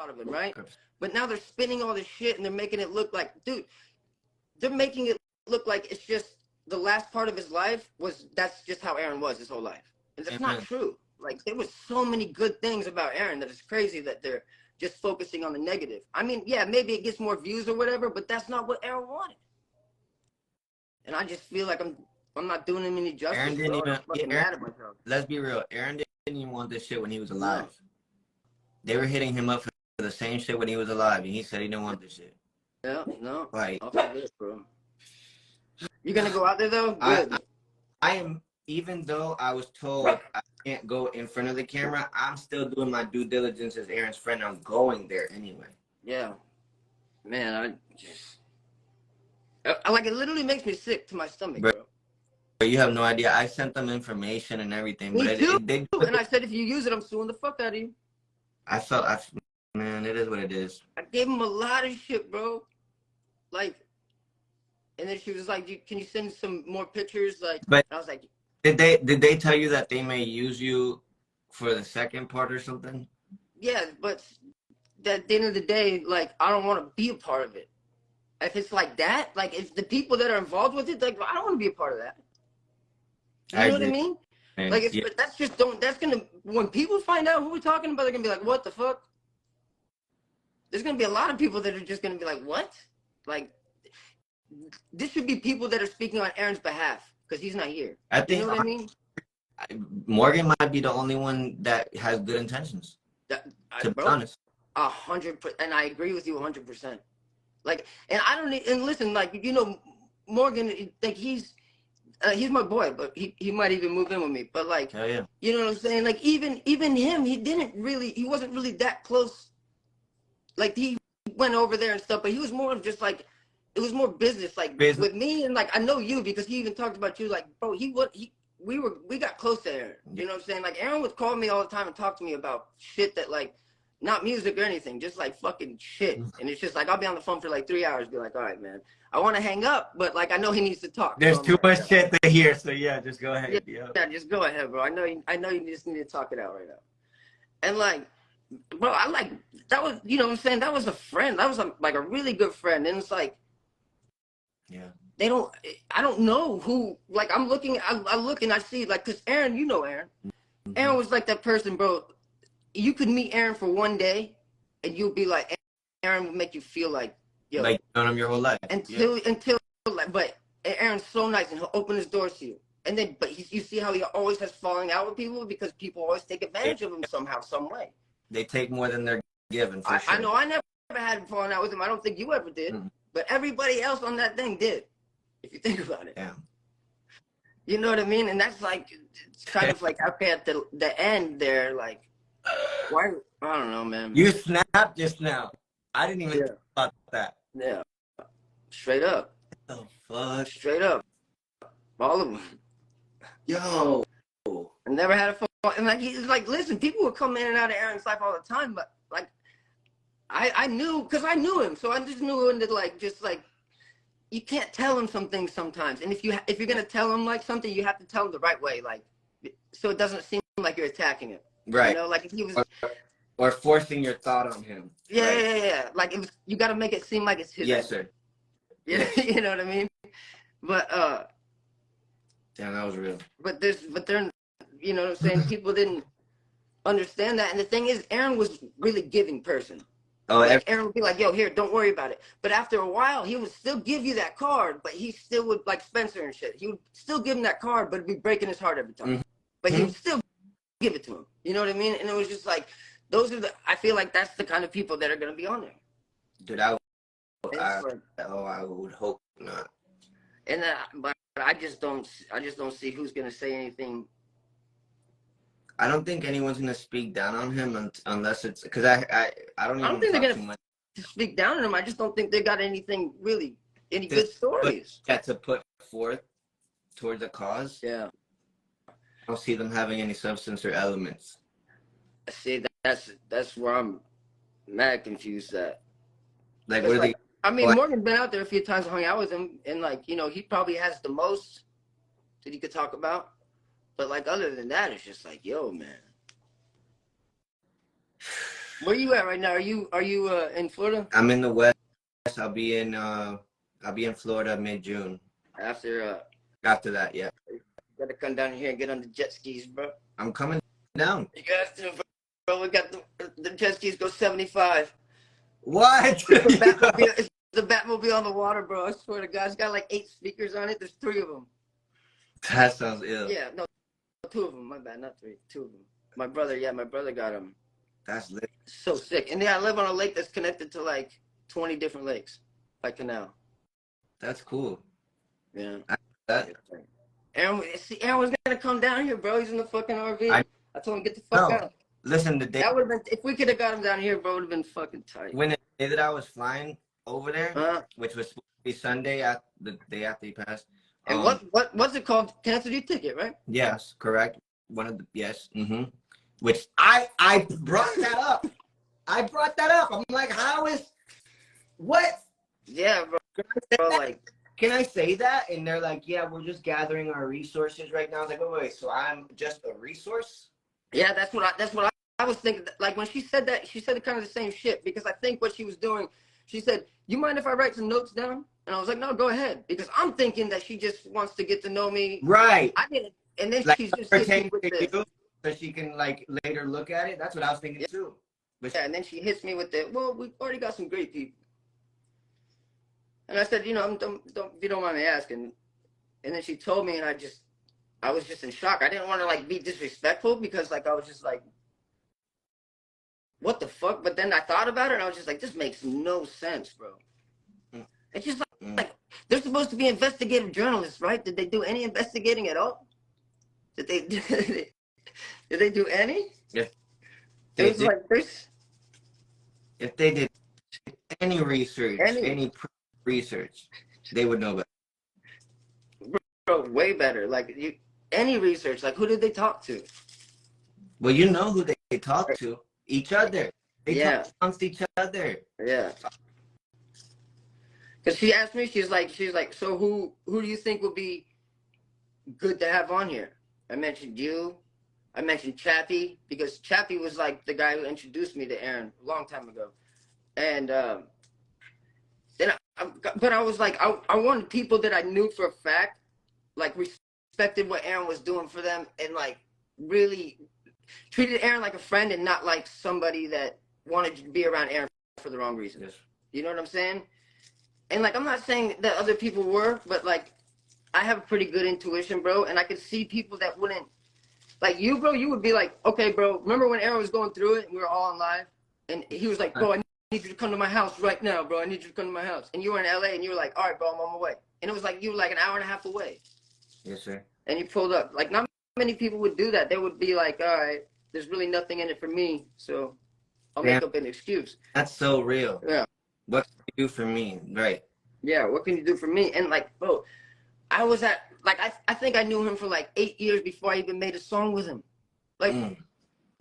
out of him, right? But now they're spinning all this shit and they're making it look like, dude, they're making it look like it's just the last part of his life that's just how Aaron was his whole life. And that's not true. Like, there was so many good things about Aaron that it's crazy that they're just focusing on the negative. I mean, yeah, maybe it gets more views or whatever, but that's not what Aaron wanted. And I just feel like I'm not doing him any justice. Aaron didn't even. I'm fucking mad at myself. Let's be real. Aaron didn't even want this shit when he was alive. No. They were hitting him up for the same shit when he was alive, and he said he didn't want this shit. Yeah, no. Like, I'll forget it, bro. You gonna go out there though? Good. I am. Even though I was told I can't go in front of the camera, I'm still doing my due diligence as Aaron's friend. I'm going there anyway. Yeah, man. I like, it literally makes me sick to my stomach, bro. But you have no idea. I sent them information and everything. Me but too. And I said, if you use it, I'm suing the fuck out of you. Man, it is what it is. I gave him a lot of shit, bro. Like, and then she was like, "Can you send some more pictures?" Like, but I was like, did they tell you that they may use you for the second part or something? Yeah, but at the end of the day, like, I don't want to be a part of it. If it's like that, like, if the people that are involved with it, like, I don't want to be a part of that. You know what I mean? Man, like, but that's just that's gonna, when people find out who we're talking about, they're gonna be like, what the fuck? There's gonna be a lot of people that are just gonna be like, what? Like, this should be people that are speaking on Aaron's behalf because he's not here. I think, you know what I mean? Morgan might be the only one that has good intentions. To be honest, 100%, and I agree with you 100%. Like, and I don't, and listen, like, you know, Morgan, like, he's my boy, but he might even move in with me. But like, hell yeah. You know what I'm saying? Like, even him, he wasn't really that close. Like, he went over there and stuff, but he was more of just like, it was more business, like with me, and like, I know you because he even talked about you, like, bro, we got close to Aaron. You know what I'm saying? Like, Aaron would call me all the time and talk to me about shit that, like, not music or anything, just like fucking shit. And it's just like, I'll be on the phone for like 3 hours, be like, all right, man, I want to hang up, but like, I know he needs to talk. There's too much shit to hear, so yeah, just go ahead. Yeah, just go ahead, bro. I know you just need to talk it out right now. And like, bro, that was, you know what I'm saying? That was a friend. That was like a really good friend. And it's like, yeah, I don't know who, like, I look and I see, like, because Aaron, you know Aaron. Aaron was like that person, bro. You could meet Aaron for one day and you'll be like, Aaron will make you feel like, yo. Like, you've known him your whole life. Until, like, but Aaron's so nice and he'll open his doors to you. And then, but you see how he always has falling out with people because people always take advantage of him somehow, some way. They take more than they're given, for sure. I know I never had falling out with him. I don't think you ever did. But everybody else on that thing did, if you think about it. Yeah. You know what I mean? And that's like, it's kind of like, okay, at the end there, like, why? I don't know, man. You snapped just now. I didn't even think about that. Yeah. Straight up. What the fuck? Straight up. All of them. Yo. I never had a phone. And like, he's like, listen, people would come in and out of Aaron's life all the time, but like, I knew, because I knew him. So I just knew that, like, just like, you can't tell him some things sometimes. And if you're going to tell him like something, you have to tell him the right way. Like, so it doesn't seem like you're attacking him. Right. You know, like if he was. Or forcing your thought on him. Yeah, right? yeah. Like, you got to make it seem like it's his. Yes, sir. Yeah, you know what I mean? But, damn, that was real. But they're, you know what I'm saying? People didn't understand that. And the thing is, Aaron was really giving person. Oh, like, Aaron would be like, yo, here, don't worry about it. But after a while, he would still give you that card, but he still would, like Spencer and shit, he would still give him that card, but it'd be breaking his heart every time. But he would still give it to him. You know what I mean? And it was just like, I feel like that's the kind of people that are going to be on there. Dude, I would hope not. And but I just don't see who's going to say anything. I don't think anyone's going to speak down on him unless it's, because I don't think they're going to speak down on him. I just don't think they got anything really, any good stories. To put forth towards a cause. Yeah. I don't see them having any substance or elements. See, that's where I'm mad confused at. Like, what are they? I mean, Morgan's been out there a few times, hung out with him, and like, you know, he probably has the most that he could talk about. But like, other than that, it's just like, yo, man. Where you at right now? Are you in Florida? I'm in the West. I'll be in Florida mid-June. After After that, yeah. you gotta come down here and get on the jet skis, bro. I'm coming down. You guys do, bro. We got the jet skis go 75. What? It's the Batmobile on the water, bro. I swear to God, it's got like 8 speakers on it. There's 3 of them. That sounds ill. Yeah, no, 2 of them. My bad, not 3. 2 of them. My brother got them. That's lit. So sick. And yeah, I live on a lake that's connected to like 20 different lakes by canal. That's cool. Yeah. That. Aaron was gonna come down here, bro. He's in the fucking RV. I told him get the fuck out. Listen, the day that would have been, if we could have got him down here, bro, would have been fucking tight. When the day that I was flying over there, which was supposed to be Sunday, the day after he passed. And what's it called? Cancel your ticket, right? Yes, correct. One of the Which I brought that up. I'm like, how is what? Yeah, bro. Like, can I say that? And they're like, yeah, we're just gathering our resources right now. I was like, wait, so I'm just a resource? Yeah, that's what I was thinking. Like when she said that, she said kind of the same shit, because I think what she was doing, she said, you mind if I write some notes down? And I was like, no, go ahead. Because I'm thinking that she just wants to get to know me. Right. I didn't. And then like, she's just hit with this. So she can like later look at it. That's what I was thinking too. But yeah, and then she hits me with the, well, we've already got some great people. And I said, you know, don't if you don't mind me asking. And then she told me, and I was just in shock. I didn't want to like be disrespectful, because like I was just like, what the fuck? But then I thought about it, and I was just like, this makes no sense, bro. It's just like they're supposed to be investigative journalists, right? Did they do any investigating at all? Did they do any? Yeah. It was like this. If they did any research, any research, they would know better. Bro, way better. Like any research, like who did they talk to? Well, you know who they talk to. Each other. They talk amongst each other. Yeah. Because she asked me, she's like, so who do you think would be good to have on here? I mentioned you. I mentioned Chappie, because Chappie was like the guy who introduced me to Aaron a long time ago. And then I was like, I wanted people that I knew for a fact, like respected what Aaron was doing for them, and like really treated Aaron like a friend and not like somebody that wanted to be around Aaron for the wrong reasons. Yes. You know what I'm saying? And like, I'm not saying that other people were, but like, I have a pretty good intuition, bro. And I could see people that wouldn't, like you, bro, you would be like, okay, bro, remember when Aaron was going through it and we were all on live? And he was like, bro, I need you to come to my house right now, bro. I need you to come to my house. And you were in LA and you were like, all right, bro, I'm on my way. And it was like, you were like an hour and a half away. Yes, sir. And you pulled up. Like, not many people would do that. They would be like, all right, there's really nothing in it for me, so I'll make up an excuse. That's so real. Yeah. What can you do for me? Right. Yeah, what can you do for me? And like, bro, I was at, like, I think I knew him for like 8 years before I even made a song with him. Like,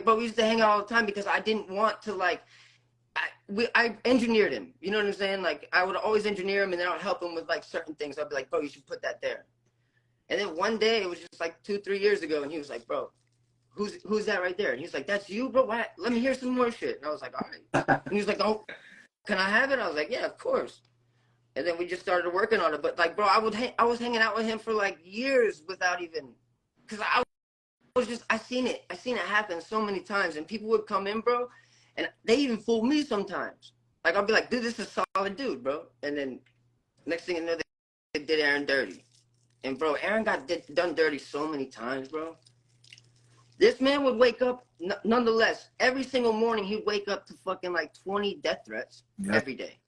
but we used to hang out all the time because I didn't want to, like, I engineered him. You know what I'm saying? Like, I would always engineer him, and then I would help him with like certain things. I'd be like, bro, you should put that there. And then one day, it was just like 2-3 years ago, and he was like, bro, who's that right there? And he was like, that's you, bro? What? Let me hear some more shit. And I was like, all right. And he was like, oh, can I have it? I was like, yeah, of course. And then we just started working on it. But like, bro, I was hanging out with him for like years without even, because I was just, I seen it happen so many times. And people would come in, bro, and they even fool me sometimes. Like, I'll be like, dude, this is a solid dude, bro. And then next thing you know, they did Aaron dirty. And bro, Aaron got done dirty so many times, bro. This man would wake up, nonetheless, every single morning, he'd wake up to fucking like 20 death threats every day.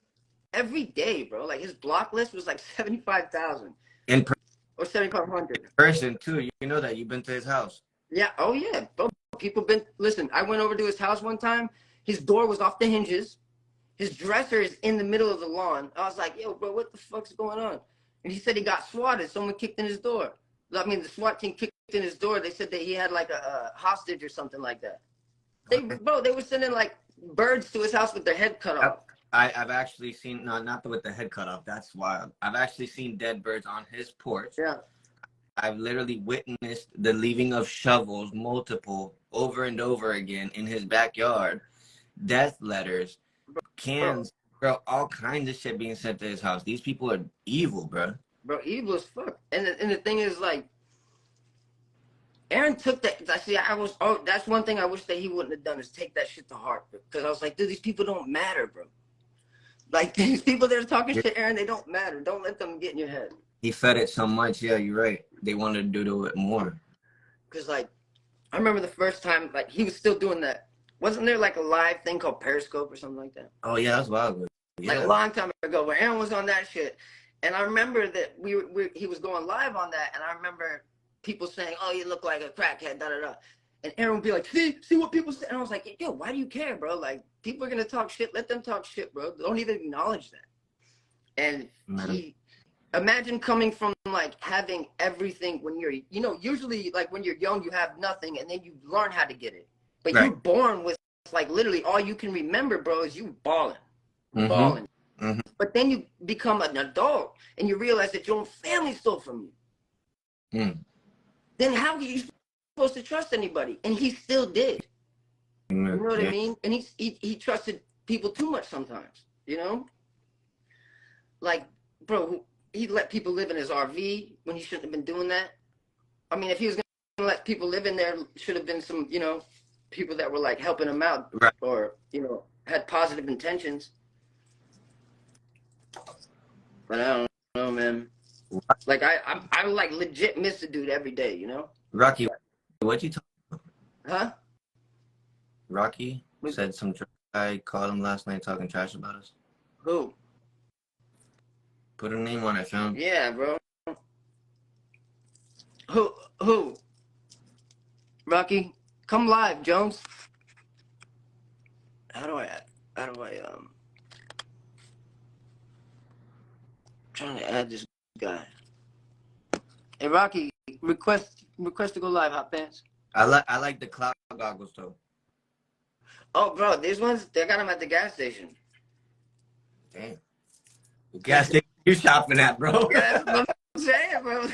Every day, bro. Like, his block list was like 75,000. Or 7,500. Person, too. You know that. You've been to his house. Yeah. Oh, yeah. Bro, people been, listen, I went over to his house one time. His door was off the hinges. His dresser is in the middle of the lawn. I was like, yo, bro, what the fuck's going on? And he said he got swatted. Someone kicked in his door. I mean, the SWAT team kicked in his door. They said that he had like a hostage or something like that. They were sending like birds to his house with their head cut off. I've actually seen, not with the head cut off. That's wild. I've actually seen dead birds on his porch. Yeah. I've literally witnessed the leaving of shovels, multiple, over and over again in his backyard. death letters, cans, bro, all kinds of shit being sent to his house. These people are evil, bro. Bro, evil as fuck. And the thing is, like, Aaron took that. I see. That's one thing I wish that he wouldn't have done is take that shit to heart. Because I was like, dude, these people don't matter, bro. Like these people that are talking shit, Aaron, they don't matter. Don't let them get in your head. He fed it so much. Yeah, you're right. They wanted to do it more. Because like, I remember the first time, like he was still doing that. Wasn't there like a live thing called Periscope or something like that? Oh yeah, that's wild. Yeah. Like a long time ago, where Aaron was on that shit, and I remember that he was going live on that, and I remember people saying, "Oh, you look like a crackhead," da da da, and Aaron would be like, "See what people say," and I was like, "Yo, why do you care, bro? Like people are gonna talk shit. Let them talk shit, bro. Don't even acknowledge that." And imagine coming from like having everything when you're, usually like when you're young, you have nothing, and then you learn how to get it. But you're born with like literally all you can remember, bro, is you balling. But then you become an adult and you realize that your own family stole from you. Then how are you supposed to trust anybody? And he still did. You know what I mean? And he trusted people too much sometimes, like, bro, he let people live in his RV when he shouldn't have been doing that. I mean, if he was gonna let people live in there, should have been some people that were like helping him out, or had positive intentions. But I don't know, man. Like I like legit miss the dude every day, Rocky, what'd you talk about? Huh? Rocky said some guy called him last night talking trash about us. Who? Put a name on it, fam. Yeah, bro. Who? Rocky, come live, Jones. How do I trying to add this guy. Hey Rocky, request to go live, Hot Pants. I like the cloud goggles though. Oh bro, these ones, they got them at the gas station. Damn. The gas station you shopping at, bro? Yeah, that's what I'm saying, bro.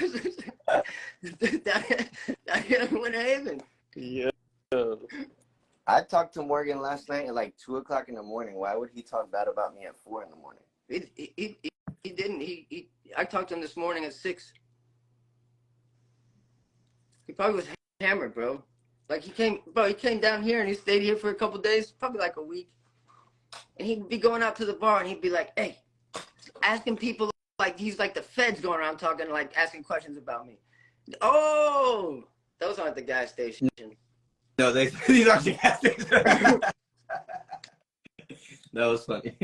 That Winter Haven. Yeah. I talked to Morgan last night at like 2:00 in the morning. Why would he talk bad about me at 4 in the morning? He didn't. I talked to him this morning at 6. He probably was hammered, bro. Like he came down here and he stayed here for a couple days, probably like a week. And he'd be going out to the bar and he'd be like, "Hey," asking people like he's like the feds going around talking, like asking questions about me. Oh, those aren't the gas station. No, these aren't the gas stations. That was funny.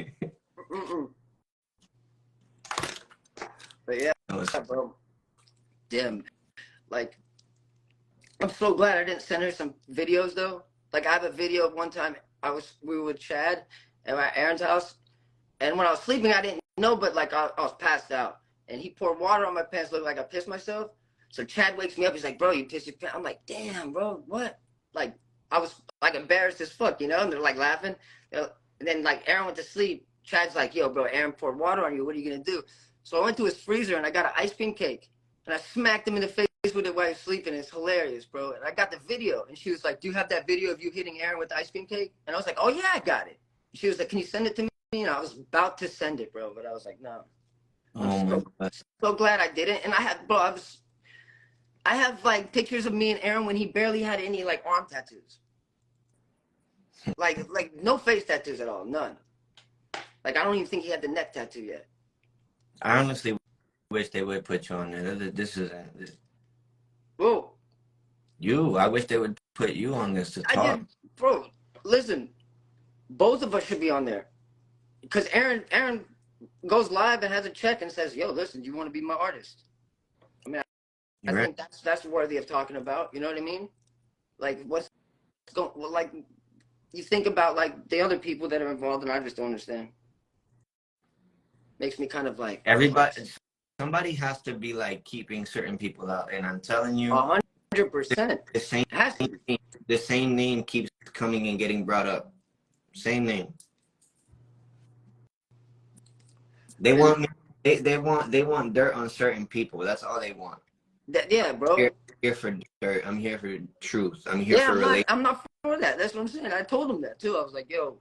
But yeah, bro. Damn. Like, I'm so glad I didn't send her some videos though. Like I have a video of one time we were with Chad at Aaron's house, and when I was sleeping I didn't know, but like I was passed out, and he poured water on my pants, looked like I pissed myself. So Chad wakes me up, he's like, "Bro, you pissed your pants." I'm like, "Damn, bro, what?" Like I was like embarrassed as fuck, and they're like laughing. And then like Aaron went to sleep. Chad's like, "Yo, bro, Aaron poured water on you. What are you gonna do?" So I went to his freezer and I got an ice cream cake, and I smacked him in the face with it while he was sleeping. It's hilarious, bro. And I got the video, and she was like, "Do you have that video of you hitting Aaron with the ice cream cake?" And I was like, "Oh yeah, I got it." She was like, "Can you send it to me?" And I was about to send it, bro, but I was like, "No." I'm so glad I didn't. And I have like pictures of me and Aaron when he barely had any like arm tattoos. Like no face tattoos at all, none. Like I don't even think he had the neck tattoo yet. I honestly wish they would put you on there. This isn't. Whoa. I wish they would put you on this to talk. Bro, listen, both of us should be on there. Because Aaron goes live and has a check and says, "Yo, listen, do you want to be my artist?" I mean, I think that's worthy of talking about. You know what I mean? Like, like, you think about like the other people that are involved, and I just don't understand. Makes me kind of like somebody has to be like keeping certain people out, and I'm telling you, 100%. The same name keeps coming and getting brought up. Same name. They want dirt on certain people. That's all they want. Yeah, bro. I'm here for dirt. I'm here for truth. I'm here for I'm not for that. That's what I'm saying. I told him that too. I was like, "Yo,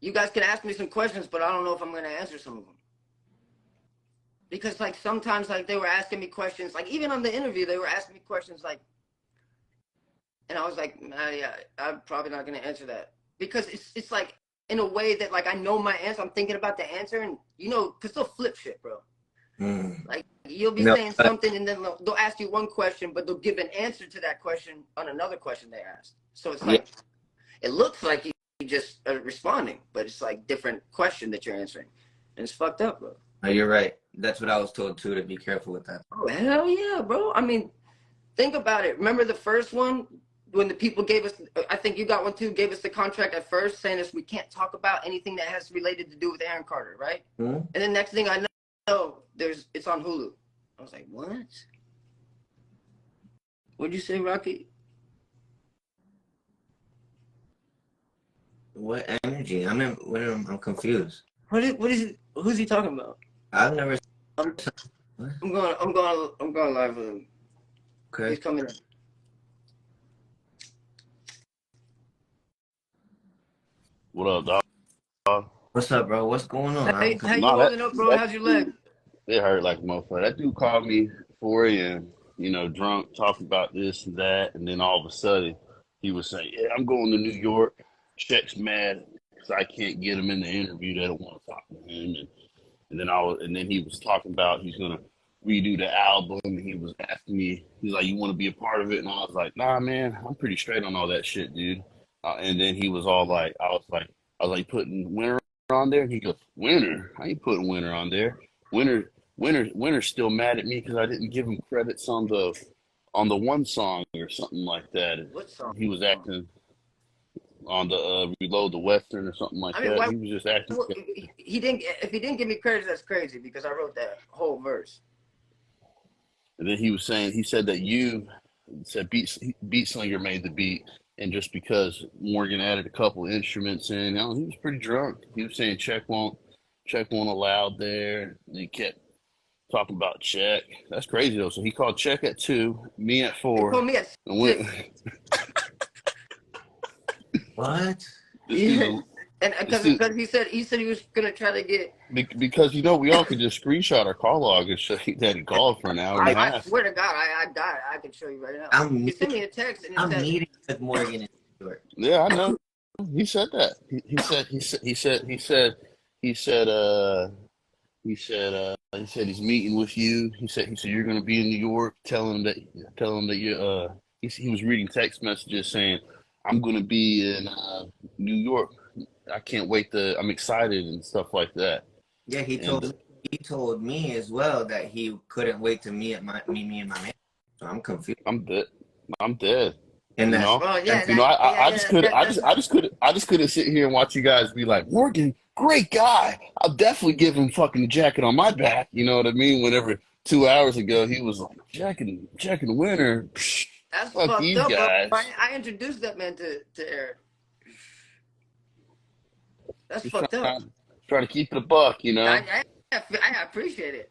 you guys can ask me some questions, but I don't know if I'm going to answer some of them. Because like sometimes like they were asking me questions, like even on the interview, they were asking me questions like, and I was like, nah, yeah, I'm probably not going to answer that. Because it's like in a way that like I know my answer, I'm thinking about the answer, and you know, because they'll flip shit, bro. Like you'll be saying something and then they'll ask you one question, but they'll give an answer to that question on another question they asked. So it's like, it looks like you just responding, but it's like different question that you're answering. And it's fucked up, bro. No, you're right. That's what I was told too, to be careful with that. Oh, hell yeah, bro. I mean, think about it. Remember the first one when the people gave us, I think you got one too, gave us the contract at first saying us we can't talk about anything that has related to do with Aaron Carter, right? And then next thing I know, it's on Hulu. I was like, what? What'd you say, Rocky? What energy? I'm confused. What is it? Who's he talking about? I've never. I'm going live with him. Okay. He's coming in. What up, dog? What's up, bro? What's going on? How you holding up, bro? How's your leg? It hurt like a motherfucker. That dude called me 4 a.m., drunk, talking about this and that, and then all of a sudden he was saying, "Yeah, I'm going to New York." Check's mad because I can't get him in the interview. They don't want to talk to him, and then he was talking about he's gonna redo the album. And he was asking me, he's like, "You want to be a part of it?" And I was like, "Nah, man, I'm pretty straight on all that shit, dude." And then he was all like, I was like, "Putting Winter on there?" And he goes, "Winter? How you putting Winter on there? Winter's still mad at me because I didn't give him credits on the one song or something like that." What song? He was acting on the Reload the Western or something like that. He was just acting. If he didn't give me credit, that's crazy because I wrote that whole verse. And then he said that you said Beat Slinger made the beat, and just because Morgan added a couple instruments in, he was pretty drunk. He was saying Check won't allowed there. And he kept talking about Check. That's crazy though. So he called Check at 2, me at 4. He called me at 6. What? Yeah. And because he said he was gonna try to get, because we all could just screenshot our call log and show you that he called for an hour and a half. I swear to God, I got it. I can show you right now. He sent me a text and I'm meeting with Morgan in New York. Yeah, I know. He said that. He said he's meeting with you. He said you're going to be in New York. Tell him that you. He was reading text messages saying, "I'm going to be in New York. I can't wait I'm excited," and stuff like that. Yeah, he told me as well that he couldn't wait to meet me and my man. So I'm confused. I'm dead. And that's, I just couldn't sit here and watch you guys be like, "Morgan, great guy. I'll definitely give him fucking a jacket on my back." You know what I mean? Whenever 2 hours ago he was like, checking Winter. Psh, that's fuck fucked these up, guys. bro. I introduced that man to Eric. That's fucked up. Trying to keep it a buck, I appreciate it.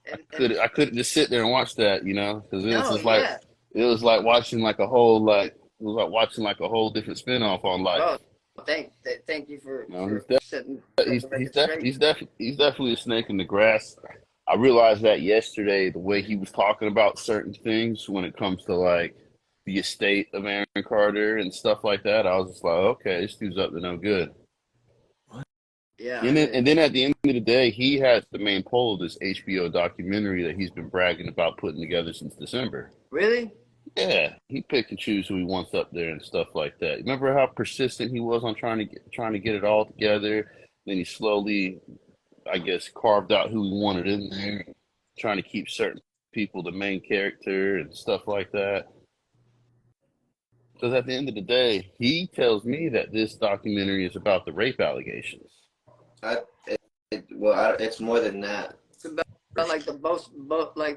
I couldn't just sit there and watch that, because it was like watching like a whole different spinoff on life. Oh, thank you for setting. He's definitely a snake in the grass. I realized that yesterday, the way he was talking about certain things when it comes to like the estate of Aaron Carter and stuff like that. I was just like, okay, this dude's up to no good. Yeah. And then at the end of the day, he has the main pole of this HBO documentary that he's been bragging about putting together since December. Really? Yeah, he pick and choose who he wants up there and stuff like that. Remember how persistent he was on trying to get it all together? Then he slowly, I guess, carved out who he wanted in there, trying to keep certain people the main character and stuff like that. Because at the end of the day, he tells me that this documentary is about the rape allegations. It's more than that. It's about like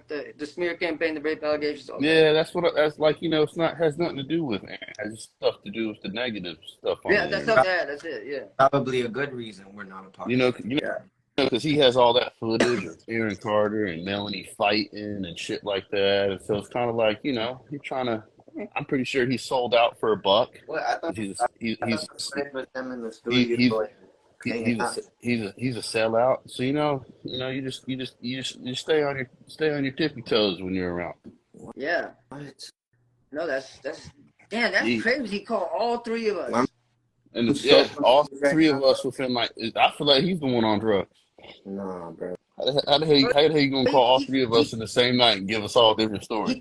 the smear campaign, the rape allegations. Yeah, that's like, it's not, has nothing to do with Aaron. It has stuff to do with the negative stuff on that's it. Yeah, probably a good reason we're not a part. Because he has all that footage of Aaron Carter and Melanie fighting and shit like that, and so it's kind of like, he's trying to. I'm pretty sure he sold out for $1. Well, I thought he's with them in the studio. he's a sellout. So you stay on your tippy toes when you're around. Yeah. What? No, that's damn. That's crazy. He called all three of us. And So all confused right three now, of us within like I feel like he's the one on drugs. nah, bro. How the hell you gonna call all three of us He in the same night and give us all different stories? he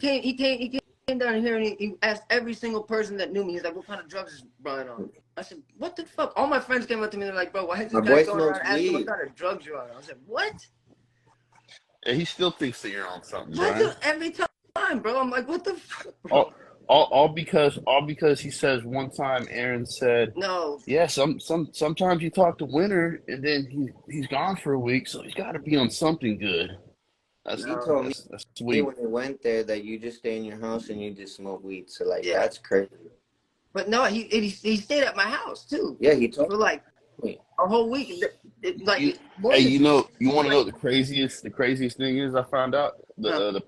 came down here and he asked every single person that knew me. He's like, "What kind of drugs is Brian on?" I said, "What the fuck?" All my friends came up to me. They're like, "Bro, why is My this guy boy going around smokes asking what weed. kind of drugs you're on?" I said, "What?" And he still thinks that you're on something, I do Brian. every time, bro. I'm like, "What the fuck, All, bro?" all because he says one time Aaron said, No, yeah, sometimes you talk to Winter and then he's gone for a week, so he's got to be on something good. That's He no. told that's me sweet. when he went there that you just stay in your house and you just smoke weed. So like, Yeah, that's crazy. but no, he stayed at my house too Yeah, he told for like me. a whole week. You, Like more hey, than you want to like, know what the craziest thing is? I found out the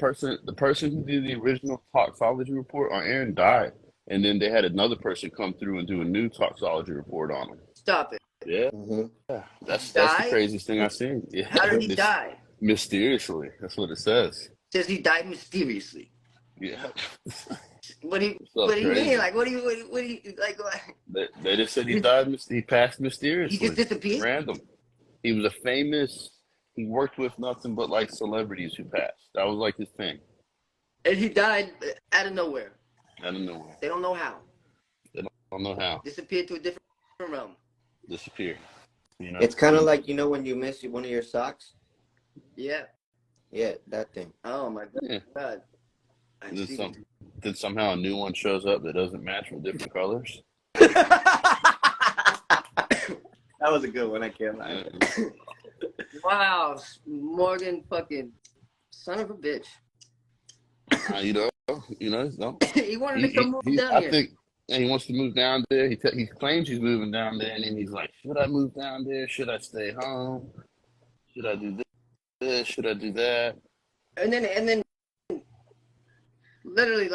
person who did the original toxology report on Aaron died, and then they had another person come through and do a new toxology report on him. stop it. Yeah, Mm-hmm. He that's the died. craziest thing I've seen. How Yeah, did he this die? mysteriously. That's what it says. Says he died mysteriously. Yeah, What do you it's so what do you mean? crazy. Like what do you like? What, They just said he died. He passed he just mysteriously, disappeared random. He was a famous. He worked with nothing but like celebrities who passed. That was like his thing. and he died out of nowhere. Out of nowhere. They don't know how. They don't know how. Disappeared to a different realm. Disappear. You know. It's kind of like when you miss one of your socks. Yeah. Yeah, that thing. Oh my Yeah. God. I Then see. then somehow a new one shows up that doesn't match with different colors. That was a good one. I can't lie. Wow, Morgan, fucking son of a bitch. You know. No. He wanted to come move down I here. think he wants to move down there. He claims he's moving down there, and then he's like, "Should I move down there? Should I stay home? Should I do this? Should I do that?" And then literally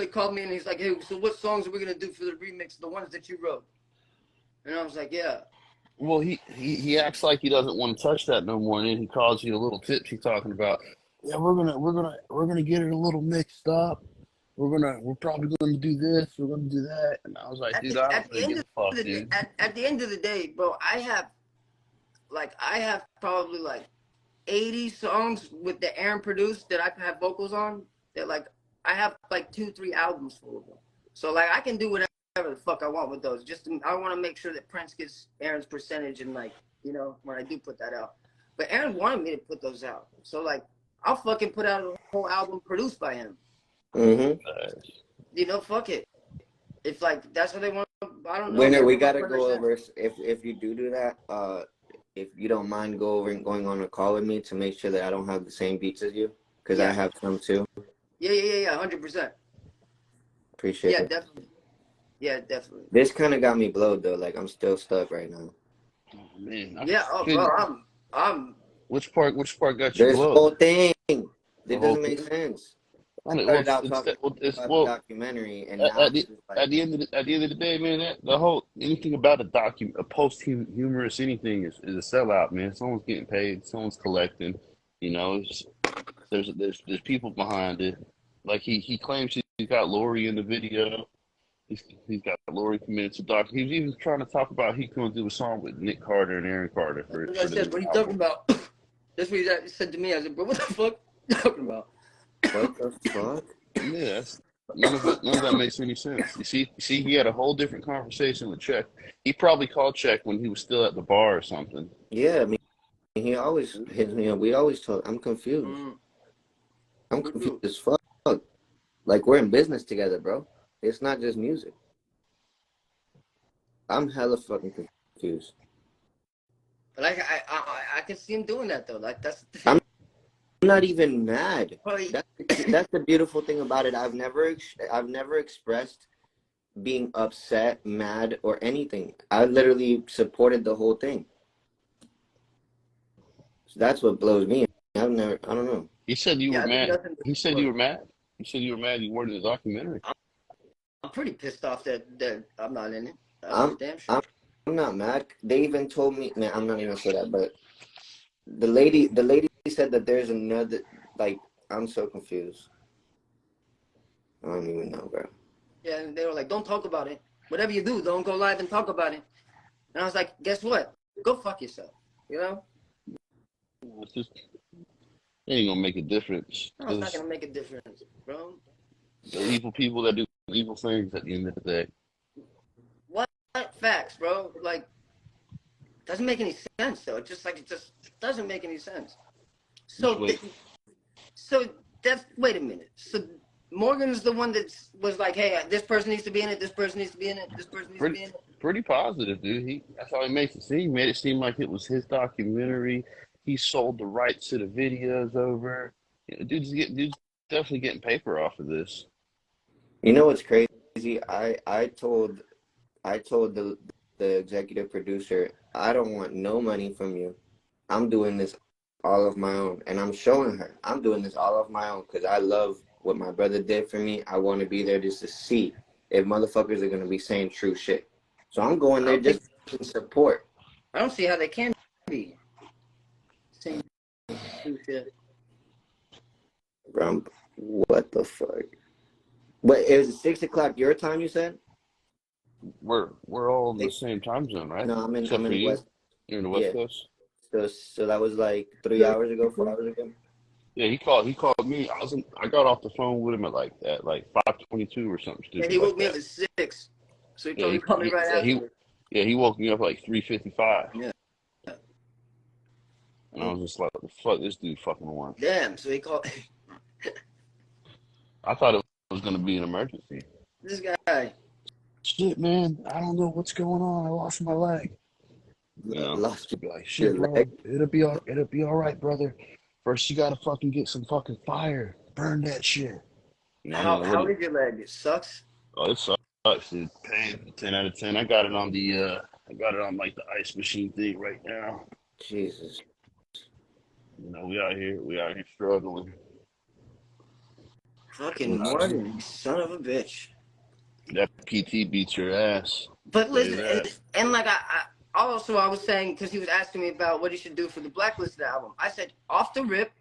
called me and he's like, "Hey, so what songs are we gonna do for the remix? The ones that you wrote?" And I was like, "Yeah." Well, he acts like he doesn't want to touch that no more, and then he calls you a little tipsy talking about, yeah, we're gonna get it a little mixed up. We're probably gonna do this. We're gonna do that. And I was like, dude, I don't really give a fuck, dude. At the end of the day, bro, I have probably like 80 songs with the Aaron produced that I have vocals on. That like I have like 2-3 albums full of them. So like I can do whatever the fuck I want with those. I want to make sure that Prince gets Aaron's percentage and like when I do put that out. But Aaron wanted me to put those out, so like I'll fucking put out a whole album produced by him. Mm-hmm. Fuck it. If like that's what they want, I don't know. Winner, we gotta go over if you do that. If you don't mind going on a call with me to make sure that I don't have the same beats as you, because I have some too. Yeah, 100%. Appreciate it. Definitely. Yeah, definitely. This kind of got me blowed though. Like I'm still stuck right now. Oh, man, bro, I'm. Which part got you This blowed? whole thing, it doesn't make sense. I started out talking about the documentary, and now at the end of the day, man, the whole anything about a post humorous anything is a sellout, man. Someone's getting paid, someone's collecting. There's people behind it. Like he claims he's got Lori in the video. He's got Lori committed to doc. He was even trying to talk about he's going to do a song with Nick Carter and Aaron Carter for I said, what are you talking about? That's what he said to me. I said, bro, what the fuck are you talking about? What the fuck? Yeah, none of that makes any sense. You see, he had a whole different conversation with Czech. He probably called Czech when he was still at the bar or something. Yeah, I mean, he always hits me up. We always talk. I'm confused. I'm confused as fuck. Like we're in business together, bro. It's not just music. I'm hella fucking confused. Like I can see him doing that though. Like that's the thing. I'm not even mad. Well, that's the beautiful thing about it. I've never expressed being upset, mad, or anything. I literally supported the whole thing. So that's what blows me. I don't know. He said you were mad. He said you were mad. You said you were mad you weren't in the documentary. I'm pretty pissed off that I'm not in it. I'm damn sure. not mad. They even told me, man, I'm not even gonna say that, but the lady said that there's another, like, I'm so confused. I don't even know, bro. Yeah, and they were like, don't talk about it. Whatever you do, don't go live and talk about it. And I was like, guess what? Go fuck yourself. You know? It's just, it ain't gonna make a difference. No, it's not Because gonna make a difference, bro. the evil people that do evil things at the end of the day. What facts, bro? Like, doesn't make any sense though. It just doesn't make any sense. Just So wait. so that's wait a minute. So Morgan's the one that was like, hey, this person needs to be in it. This person needs to be in it. This person needs to be in it. Pretty positive, dude. That's how he makes it seem. He made it seem like it was his documentary. He sold the rights to the videos over. Dude's definitely getting paper off of this. You know what's crazy? I told the executive producer, I don't want no money from you. I'm doing this all of my own, and I'm showing her I'm doing this all of my own because I love what my brother did for me. I want to be there just to see if motherfuckers are gonna be saying true shit. So I'm going there just to support. I don't see how they can be saying true shit. Bro, what the fuck? But it was 6 o'clock your time, you said? We're all in the same time zone, right? No, I'm in Except for the you. West. You're in the West Yeah. Coast. So that was like 3 hours ago, 4 hours ago. Yeah, he called me. I got off the phone with him at like 5:22 or something Yeah, stupid he like woke me up that. at 6. So he Yeah, probably called me right after. he woke me up at like 3:55. Yeah. And I was just like, what the fuck this dude fucking wants? Damn. So he called I thought it was gonna be an emergency. this guy. Shit, man, I don't know what's going on. I lost my leg. You know, Lost he'd be like, your shit, bro, leg. it'll be all right, brother. First, you gotta fucking get some fucking fire. Burn that shit. You know, How is your leg? It sucks. Oh, it sucks, dude. Pain, 10 out of 10. I got it on like the ice machine thing right now. Jesus. You know, we out here struggling. Fucking Morgan, you son of a bitch. That PT beats your ass. But Say listen, that. and like I was saying, because he was asking me about what he should do for the Blacklisted album. I said, off the rip,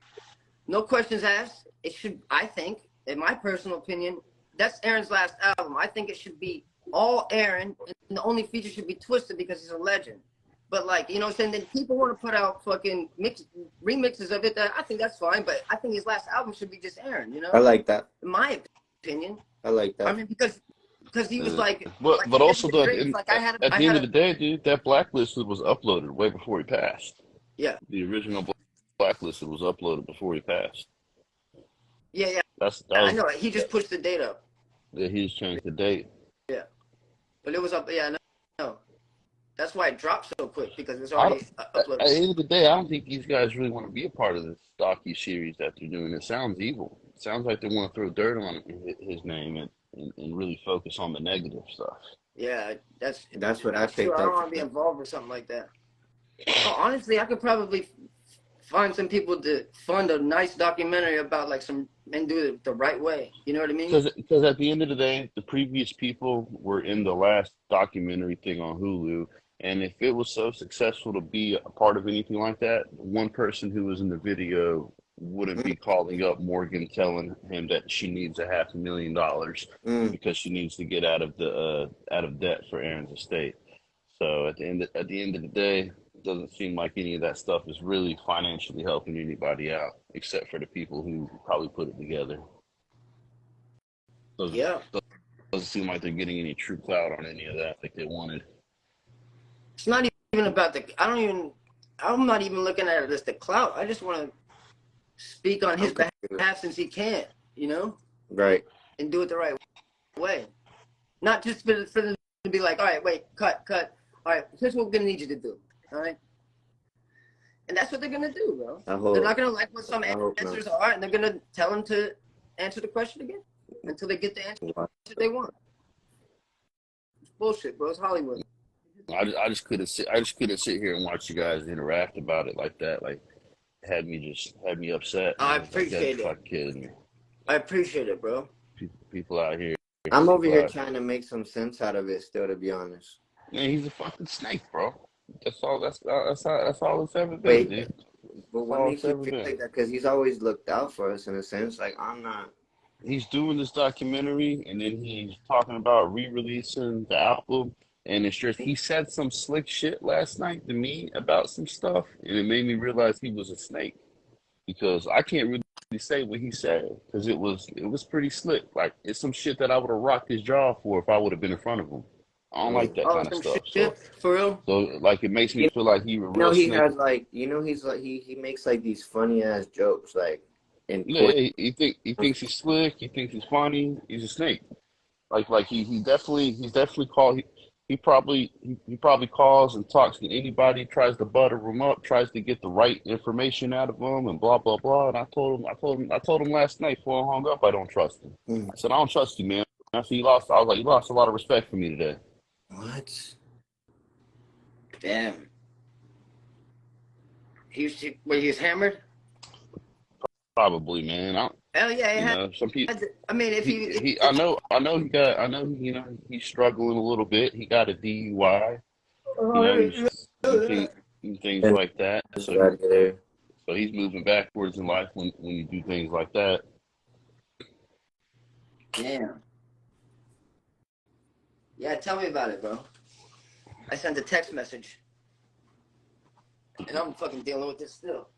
no questions asked. It should, I think, in my personal opinion, that's Aaron's last album. I think it should be all Aaron, and the only feature should be Twisted because he's a legend. But like, you know what I'm saying? Then people want to put out fucking remixes of it. That I think that's fine, but I think his last album should be just Aaron. You know? I like that. In my opinion. I like that. I mean, because he was like, But also like at the end of the day, dude, that Blacklisted was uploaded way before he passed. Yeah. The original Blacklisted was uploaded before he passed. Yeah. I know. He just pushed the date up. Yeah, he just changed the date. Yeah. But it was up. Yeah, no. That's why it dropped so quick because it's already uploaded. At the end of the day, I don't think these guys really want to be a part of this docu series that they're doing. It sounds evil. It sounds like they want to throw dirt on his name and really focus on the negative stuff. Yeah, that's what I think. I don't want to be involved with something like that. Oh, honestly, I could probably find some people to fund a nice documentary about like and do it the right way. You know what I mean? Because at the end of the day, the previous people were in the last documentary thing on Hulu. And if it was so successful to be a part of anything like that, one person who was in the video wouldn't be calling up Morgan telling him that she needs $500,000 because she needs to get out of debt for Aaron's estate. So at the end of the day, it doesn't seem like any of that stuff is really financially helping anybody out, except for the people who probably put it together. Doesn't seem like they're getting any true clout on any of that like they wanted. It's not even about I'm not even looking at it as the clout. I just want to speak on his behalf since he can't, you know? Right. And do it the right way. Not just for them to be like, all right, wait, cut. All right, here's what we're going to need you to do, all right? And that's what they're going to do, bro. They're not going to like what some answers are, and they're going to tell them to answer the question again until they get the answer they want. It's bullshit, bro. It's Hollywood. I just couldn't sit here and watch you guys interact about it like that. Like, had me upset. I appreciate it. Fucking kidding me. I appreciate it, bro. People out here. I'm over here trying to make some sense out of it still, to be honest. Man, he's a fucking snake, bro. That's all. That's all it's ever been, Wait, dude. but That's what all makes it's you ever feel been. like that? Because he's always looked out for us in a sense. Like I'm not. He's doing this documentary, and then he's talking about re-releasing the album. And it's just he said some slick shit last night to me about some stuff, and it made me realize he was a snake because I can't really say what he said because it was pretty slick. Like it's some shit that I would have rocked his jaw for if I would have been in front of him. I don't like that Oh, kind of some stuff. shit for real. So like it makes me You feel like he a know, real he snake. has like, he's like he makes like these funny ass jokes like in Yeah, court. he thinks he's slick. He thinks he's funny. He's a snake. Like he's definitely called. He probably calls and talks to anybody, tries to butter him up, tries to get the right information out of him, and blah blah blah. And I told him last night before I hung up, I don't trust him. Mm, I said I don't trust you, man. I said you lost. I was like you lost a lot of respect for me today. what? Damn. He was hammered. Probably, man. Hell yeah, You know, some people. I mean, I know, he's struggling a little bit. He got a DUI. You know, and things And like that. this right there. So he's moving backwards in life when you do things like that. damn. Yeah, tell me about it, bro. I sent a text message, and I'm fucking dealing with this still.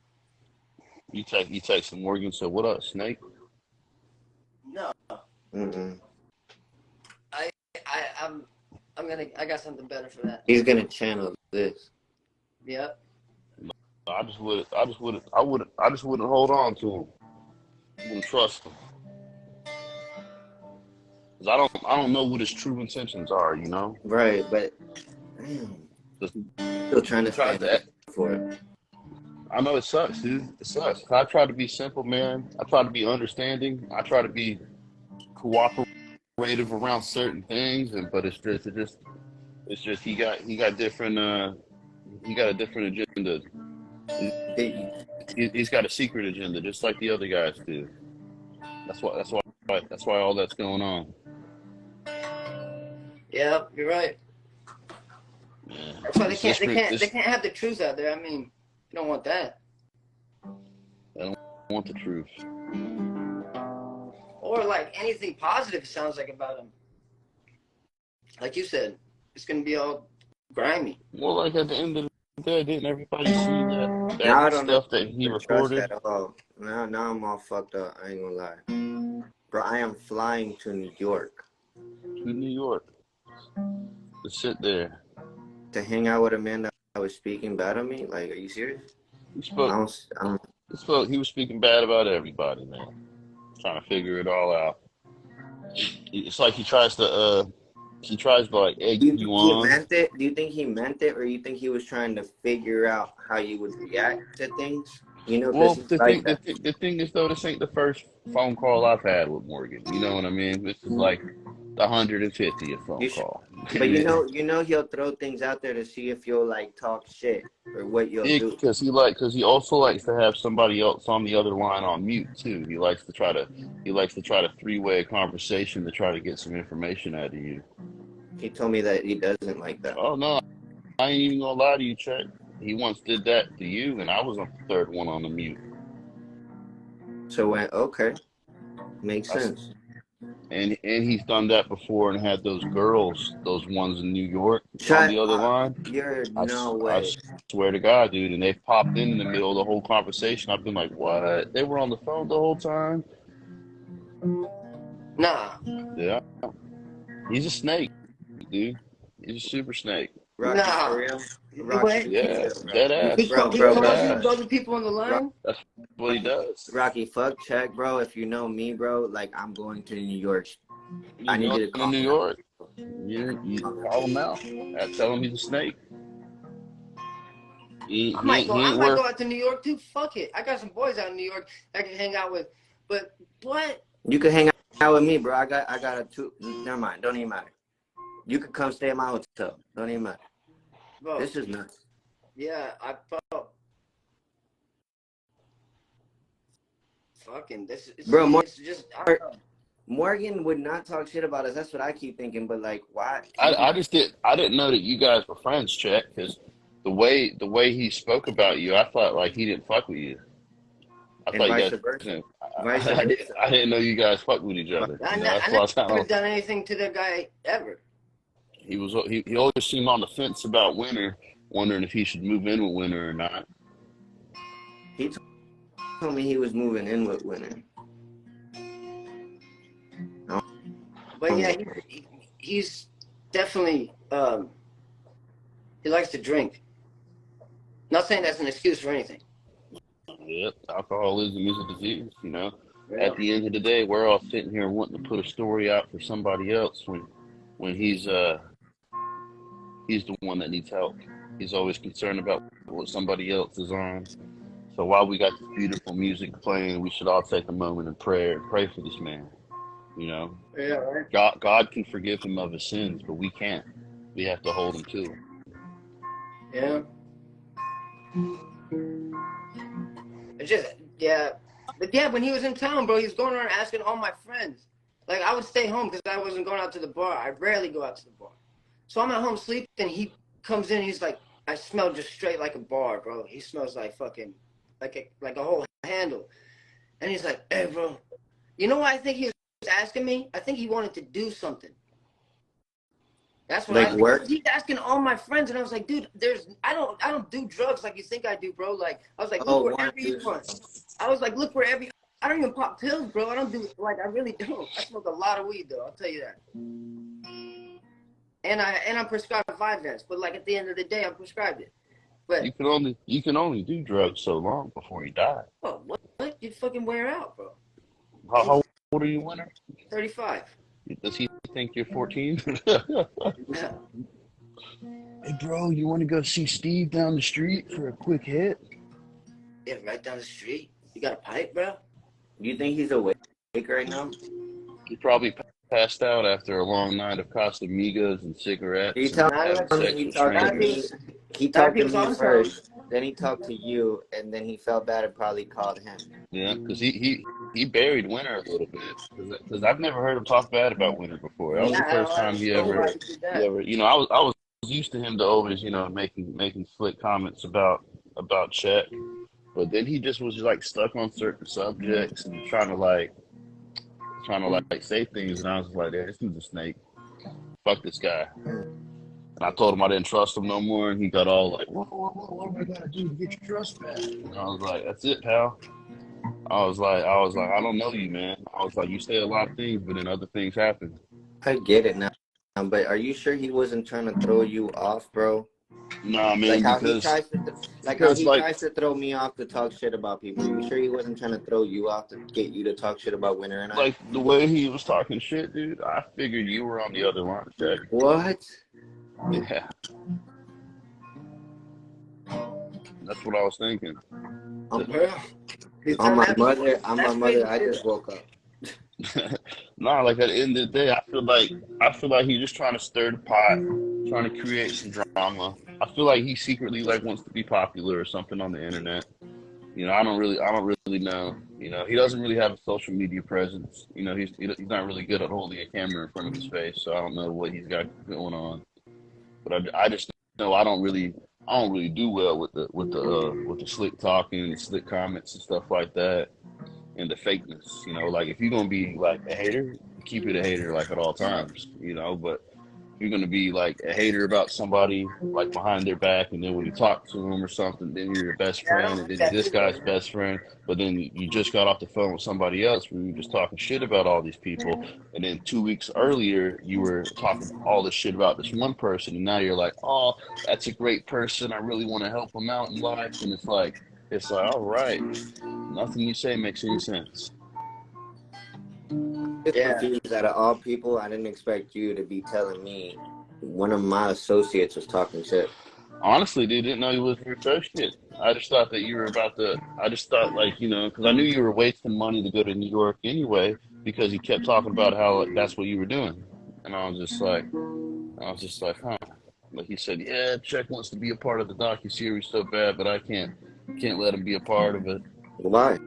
You text Morgan, so what up, Snake? No, Mm-mm. I got something better for that. He's gonna channel this. Yep. I just wouldn't hold on to him. I wouldn't trust him. 'Cause I don't know what his true intentions are, you know? Right, but damn, Just- still trying He to tries stand to up act, for it. I know it sucks, dude. It sucks. I try to be simple, man. I try to be understanding. I try to be cooperative around certain things, but it's just he got a different agenda. He- He's got a secret agenda, just like the other guys do. That's why all that's going on. Yep, you're right. Yeah. That's why This they can't have the truth out there. I mean, you don't want that. I don't want the truth. Or like anything positive it sounds like about him. Like you said, it's gonna be all grimy. Well, like at the end of the day, didn't everybody see Now that I don't know stuff that he if I trust recorded at all. Now I'm all fucked up. I ain't gonna lie, bro. I am flying to New York to New York to sit there? to hang out with a man that was speaking bad on me. Like, are you serious? He I spoke. don't. I don't He was speaking bad about everybody, man. Trying to figure it all out. It's like he tries to like egg do you you think he on. meant it? Do you think he meant it, or you think he was trying to figure out how you would react to things? Because Well, he's like that. the thing is though, this ain't the first phone call I've had with Morgan. You know what I mean? This is like the 150th You phone should, call. but he'll throw things out there to see if you'll like talk shit or what you'll Yeah, do. because he also likes to have somebody else on the other line on mute too. He likes to try to three-way a conversation to try to get some information out of you. He told me that he doesn't like that. Oh no, I ain't even gonna lie to you, Chet. He once did that to you, and I was on the third one on the mute. So when okay, makes I s sense. and he's done that before and had those girls, those ones in New York, on Shut the other up. line. You're no I way. swear to God, dude, and they've popped in the middle of the whole conversation. I've been like, what? They were on the phone the whole time? Nah, Yeah, he's a snake, dude. He's a super snake. Rocky for nah. real. Rocky, Wait, for Yeah, real, bro. dead ass, he Bro, dead bro, calls bro. you ass. other people on the line. That's what he does. Rocky, fuck check, bro. If you know me, bro, like I'm going to New York. I You need going you to to call New me out. York? You call him out. Tell him he's a snake. He I ain't might worth. go out to New York too. Fuck it. I got some boys out in New York I can hang out with. But what? You can hang out with me, bro. I got a two. Never mind. Don't even matter. You could come stay at my hotel. Don't even matter. Bro, This is nuts. yeah, I felt fucking this. Bro, See, it's just I don't know. Morgan would not talk shit about us. That's what I keep thinking. But like, why? I didn't know that you guys were friends, Chet, because the way he spoke about you, I thought like he didn't fuck with you. I And thought you vice guys versa. didn't. Vice versa. I didn't know you guys fucked with each other. You know, that's I why I never thought done anything to that guy ever. he always seemed on the fence about Winter, wondering if he should move in with Winter or not. He told me he was moving in with Winter. But yeah, he's definitely he likes to drink. Not saying that's an excuse for anything. Yep, alcoholism is a disease. You know, Yeah. at the end of the day, we're all sitting here wanting to put a story out for somebody else when he's the one that needs help. He's always concerned about what somebody else is on. So while we got this beautiful music playing, we should all take a moment and pray for this man. You know, Yeah, right. God can forgive him of his sins, but we can't. We have to hold him to him. Yeah. It's just but yeah, when he was in town, bro, he was going around asking all my friends. Like I would stay home because I wasn't going out to the bar. I rarely go out to the bar. So I'm at home sleeping, and he comes in. He's like, I smell just straight like a bar, bro. He smells like fucking like a whole handle. And he's like, hey, bro, you know what I think he was asking me? I think he wanted to do something. That's what Like I think. work? He's asking all my friends, and I was like, dude, I don't do drugs like you think I do, bro. Like I was like, look wherever you want. I was like, look wherever. I don't even pop pills, bro. I don't do like I really don't. I smoke a lot of weed though. I'll tell you that. And I'm prescribed Vyvanse, but like at the end of the day, I'm prescribed it. But You can only do drugs so long before you die. oh, what? You fucking wear out, bro. How old are you, Winter? 35. Does he think you're 14? Yeah. Hey, bro, you want to go see Steve down the street for a quick hit? Yeah, right down the street. You got a pipe, bro? Do you think he's awake right now? He probably passed out after a long night of Casamigos and cigarettes He and told having me sex with strangers. he talked to me first, then he talked to you, and then he felt bad and probably called him. Yeah, because he buried Winter a little bit. Because I've never heard him talk bad about Winter before. That was the first time he ever, you know, I was used to him to always, you know, making slick comments about Chet. But then he just was like stuck on certain subjects and trying to say things, and I was like, "Yeah, this dude's a snake. Fuck this guy." And I told him I didn't trust him no more, and he got all like, "What do I gotta do to get your trust back?" And I was like, "That's it, pal." I was like, I don't know you, man. I was like, you say a lot of things, but then other things happen. I get it now, but are you sure he wasn't trying to throw you off, bro? Nah, man, Like how because he tries to throw me off to talk shit about people. Are you sure he wasn't trying to throw you off to get you to talk shit about Winter and I? like the way he was talking shit, dude, I figured you were on the other line, Jack. What? Yeah. That's what I was thinking. On my mother, I just woke up. Nah, like at the end of the day, I feel like he's just trying to stir the pot, trying to create some drama. I feel like he secretly like wants to be popular or something on the internet. You know, I don't really know. You know, he doesn't really have a social media presence. You know, he's not really good at holding a camera in front of his face, so I don't know what he's got going on. But I just know I don't really do well with the slick talking and slick comments and stuff like that and the fakeness. You know, like if you're gonna be like a hater, keep it a hater like at all times. You know, but if you're gonna be like a hater about somebody like behind their back, and then when you talk to them or something, then you're your best friend, and then you're this guy's best friend, but then you just got off the phone with somebody else where you were just talking shit about all these people, and then 2 weeks earlier you were talking all this shit about this one person, and now you're like, oh, that's a great person, I really want to help him out in life, and it's like all right, nothing you say makes any sense. It's confused. Out of all people, I didn't expect you to be telling me one of my associates was talking shit. Honestly, dude, didn't know you was your associate. I just thought that you were I just thought, like, you know, because I knew you were wasting money to go to New York anyway, because you kept talking about how like, that's what you were doing. And I was just like, huh. Like he said, yeah, Chuck wants to be a part of the docuseries so bad, but I can't let him be a part of it. Why?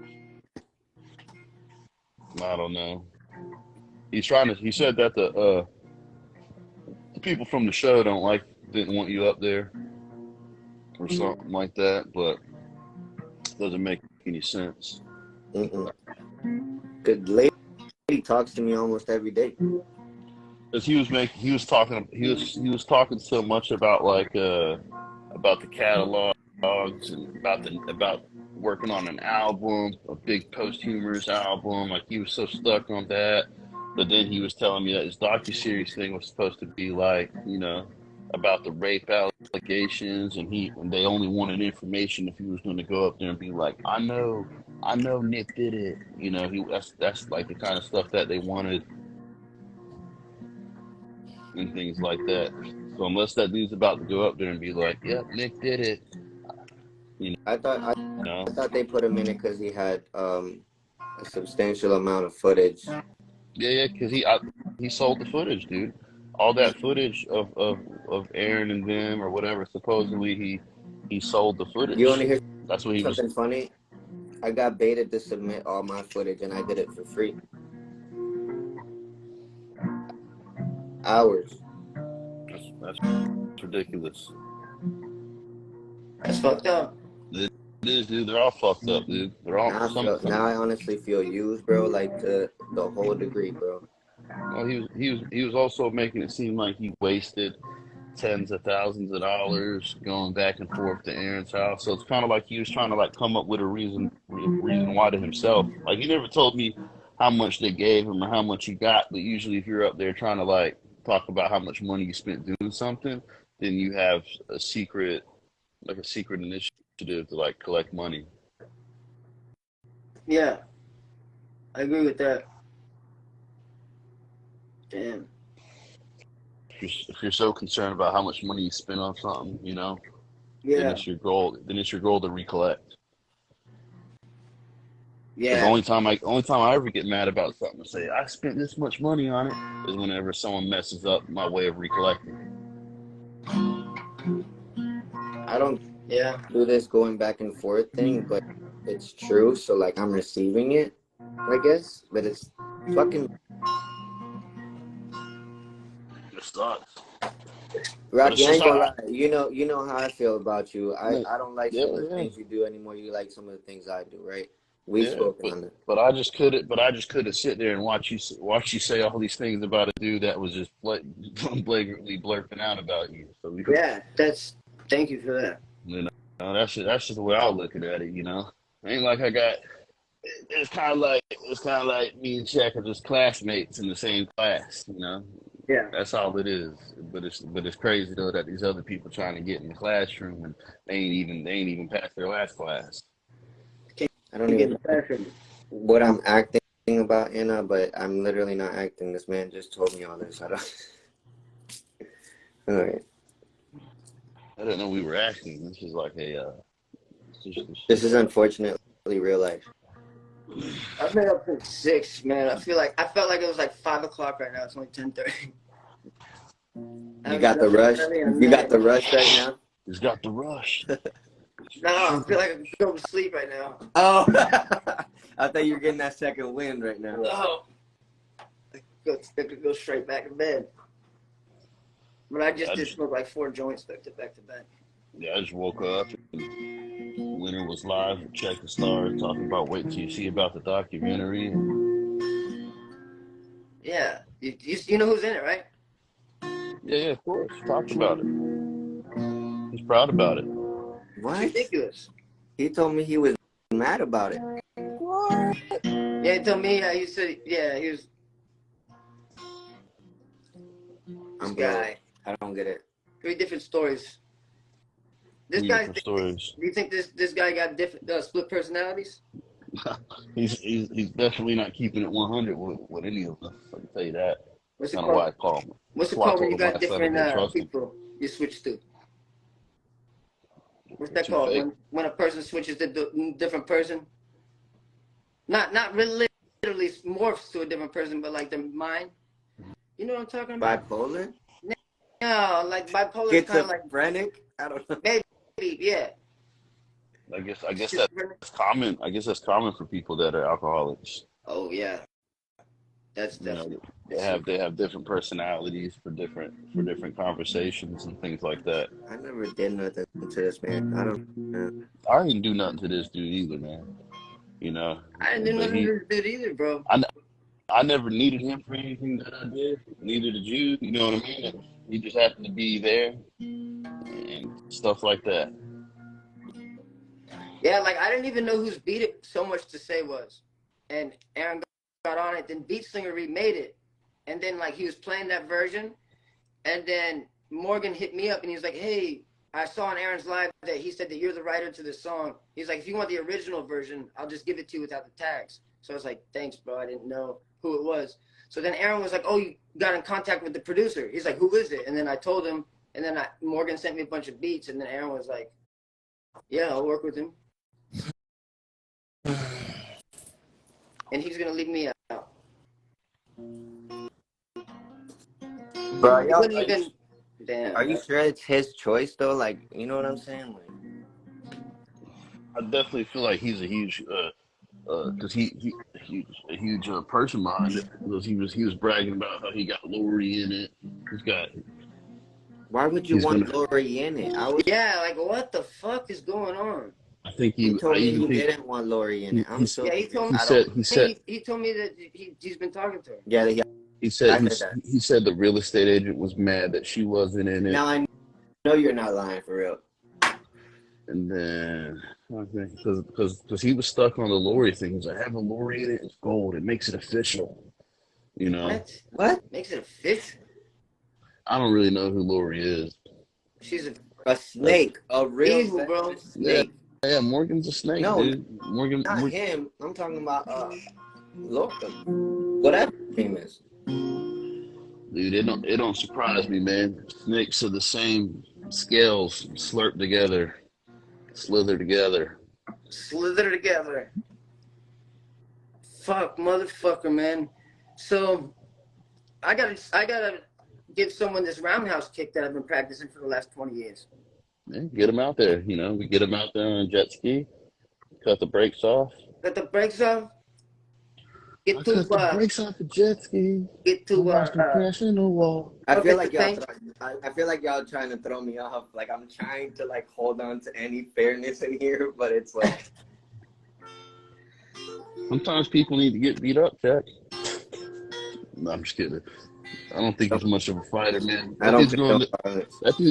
I don't know. He's trying to. He said that the people from the show didn't want you up there or something like that, but it doesn't make any sense. Good lady talks to me almost every day. Because he was talking so much about about the catalogs and about working on an album, a big posthumous album. Like he was so stuck on that. But then he was telling me that his docuseries thing was supposed to be like, about the rape allegations, and they only wanted information if he was going to go up there and be like, I know Nick did it. That's like the kind of stuff that they wanted and things like that. So unless that dude's about to go up there and be like, "Yep, Nick did it," you I thought they put him in it because he had a substantial amount of footage. yeah, because he sold the footage, dude. All that footage of Aaron and them or whatever. Supposedly he sold the footage. You want to hear That's what he was. something funny? I got baited to submit all my footage, and I did it for free. Hours. That's ridiculous. That's fucked up. It is, dude. They're all fucked up, dude. They're all Now I honestly feel used, bro. Like to the whole degree, bro. Well, he was also making it seem like he wasted tens of thousands of dollars going back and forth to Aaron's house. So it's kind of like he was trying to like come up with a reason why to himself. Like he never told me how much they gave him or how much he got. But usually, if you're up there trying to like talk about how much money you spent doing something, then you have a secret initiative to like collect money. Yeah, I agree with that. Damn. If you're so concerned about how much money you spend on something, then Yeah. it's your goal. Then it's your goal to recollect. Yeah. The only time I ever get mad about something and say I spent this much money on it is whenever someone messes up my way of recollecting. I don't do this going back and forth thing, but it's true. So like I'm receiving it, I guess, but it's fucking. It sucks. Rocky, I ain't gonna lie. You know how I feel about you. I don't like some of the things you do anymore. You like some of the things I do, right? We've spoken on it. But I just couldn't sit there and watch you say all these things about a dude that was just blatantly blurting out about you. So thank you for that. That's just the way I look at it. Ain't like I got. It's kind of like me and Shaq are just classmates in the same class. Yeah. That's all it is. But it's crazy though that these other people trying to get in the classroom and they ain't even passed their last class. I don't even know what I'm acting about, Anna, but I'm literally not acting. This man just told me all this. All right. I didn't know we were acting. This is like This is unfortunately real life. I've been up since 6, man. I felt like it was like 5 o'clock right now. It's only 10:30. You got the rush. You got the rush right now. He's got the rush. No, I feel like I could go to sleep right now. Oh, I thought you were getting that second wind right now. No, I could go straight back to bed. But I just did smoke like 4 joints back to back. Yeah, I just woke up and Winter was live and checked the stars, talking about wait till you see about the documentary. Yeah, you know who's in it, right? Yeah, of course. Talked about it. He's proud about it. What? It's ridiculous. He told me he was mad about it. What? Yeah, he told me. He said, he was. This guy. I don't get it. 3 different stories. This guy. Do you think this guy got different split personalities? he's definitely not keeping it 100 with any of us. I can tell you that. What's it That's called? why I call him. What's it called when you got different people you switch to? What's that called? When a person switches to a different person? Not really literally morphs to a different person, but like their mind. You know what I'm talking about? Bipolar? No, like bipolar is kind of like schizophrenic. I don't know. Maybe, yeah. I guess that's common. I guess that's common for people that are alcoholics. Oh yeah, That's You know, definitely they have different personalities for different conversations and things like that. I never did nothing to this man. I don't know. I didn't do nothing to this dude either, man. You know, I didn't do but nothing to it either, bro. I, I never needed him for anything that I did. Neither did you. You know what I mean? He just happened to be there and stuff like that. Yeah, like I didn't even know whose beat it so much to say was. And Aaron got on it, then Beat Slinger remade it. And then like he was playing that version. And then Morgan hit me up and he was like, hey, I saw on Aaron's live that he said that you're the writer to this song. He's like, if you want the original version, I'll just give it to you without the tags. So I was like, thanks, bro. I didn't know who it was. So then Aaron was like, oh, you got in contact with the producer. He's like, who is it? And then I told him, and then Morgan sent me a bunch of beats. And then Aaron was like, yeah, I'll work with him. And he's going to leave me out. Bro, He wouldn't even, damn. are you sure it's his choice though? Like, you know what I'm saying? Like, I definitely feel like he's a huge, because a huge person behind it. Because he was bragging about how he got Lori in it. why would you He's want gonna. Lori in it? Yeah, like what the fuck is going on? I think He told I me even he think didn't want Lori in it. I'm so Yeah, he told confused. me. he said He told me that he's been talking to her. Yeah, he said I heard that. he said the real estate agent was mad that she wasn't in it. Now I know you're not lying for real. And then I think because he was stuck on the Lori thing. He's like, having Lori in it is gold. It makes it official. You know. What? Makes it official? I don't really know who Lori is. She's A snake, a real evil, bro. snake. Yeah, Morgan's a snake, No, dude. Morgan. not him. I'm talking about Lori, whatever his name is. Dude, it don't surprise me, man. Snakes are the same scales, slurp together, slither together. Slither together. Fuck, motherfucker, man. So I gotta give someone this roundhouse kick that I've been practicing for the last 20 years. Yeah, get them out there. You know, we get them out there on a jet ski, cut the brakes off. Cut the brakes off. I cut the brakes off the jet ski. Get to watch me crash in the wall. I feel like y'all trying to throw me off. Like I'm trying to like hold on to any fairness in here, but it's like sometimes people need to get beat up, Jack. No, I'm just kidding. I don't think he's much of a fighter, man. I don't think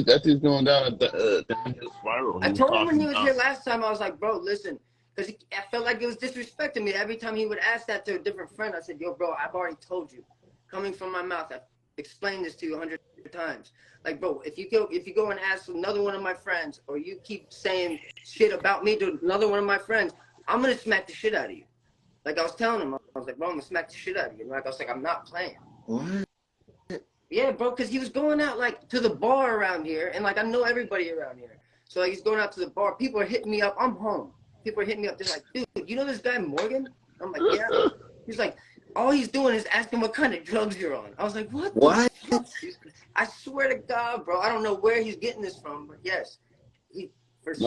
that dude's going down a downhill spiral. I told him when he was here last time, I was like, bro, listen, because I felt like it was disrespecting me. Every time he would ask that to a different friend, I said, yo, bro, I've already told you. Coming from my mouth, I've explained this to you 100 times. Like, bro, if you go and ask another one of my friends, or you keep saying shit about me to another one of my friends, I'm going to smack the shit out of you. Like I was telling him, I was like, bro, I'm going to smack the shit out of you. And like I was like, I'm not playing. what? Yeah, bro, because he was going out like to the bar around here, and like I know everybody around here. So like he's going out to the bar. People are hitting me up. I'm home. People are hitting me up. They're like, dude, you know this guy Morgan? I'm like, yeah. He's like, all he's doing is asking what kind of drugs you're on. I was like, what? What? I swear to God, bro. I don't know where he's getting this from, but yes, he asked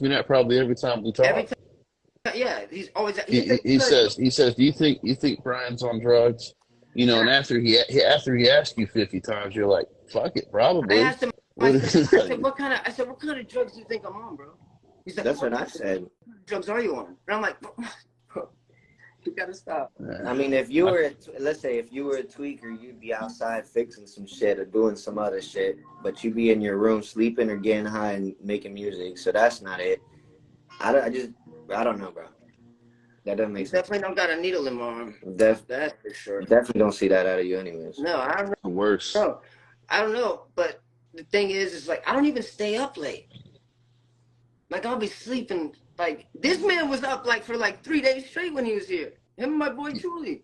me that probably every time we talk. Every time, yeah, he's always. He says, do you think Brian's on drugs? You know, and after he asked you 50 times, you're like, fuck it, probably. I asked him. I said, what kind of drugs do you think I'm on, bro? He's like, that's what I said. What kind of drugs are you on? And I'm like, bro, you gotta stop. I mean, if you were, let's say, if you were a tweaker, you'd be outside fixing some shit or doing some other shit, but you'd be in your room sleeping or getting high and making music. So that's not it. I don't know, bro. That doesn't make sense. Definitely don't got a needle in my arm. That's for sure. Definitely don't see that out of you anyways. No, I don't know. Worse. No, I don't know. But the thing is like, I don't even stay up late. Like, I'll be sleeping. Like, this man was up like for like 3 days straight when he was here. Him and my boy Julie.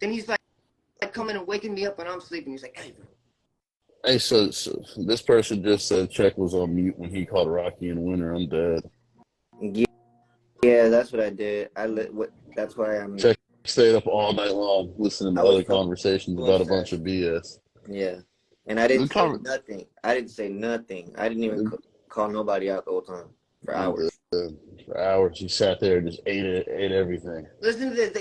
Then he's like coming and waking me up when I'm sleeping. He's like, hey, bro. Hey, so this person just said Check was on mute when he called Rocky in Winter. I'm dead. Yeah, that's what I did. That's why I'm. Check stayed up all night long listening to other conversations about a bunch of BS. Yeah, and I didn't say nothing. I didn't say nothing. I didn't even call nobody out the whole time for hours. for hours. He sat there and just ate everything. Listen to this.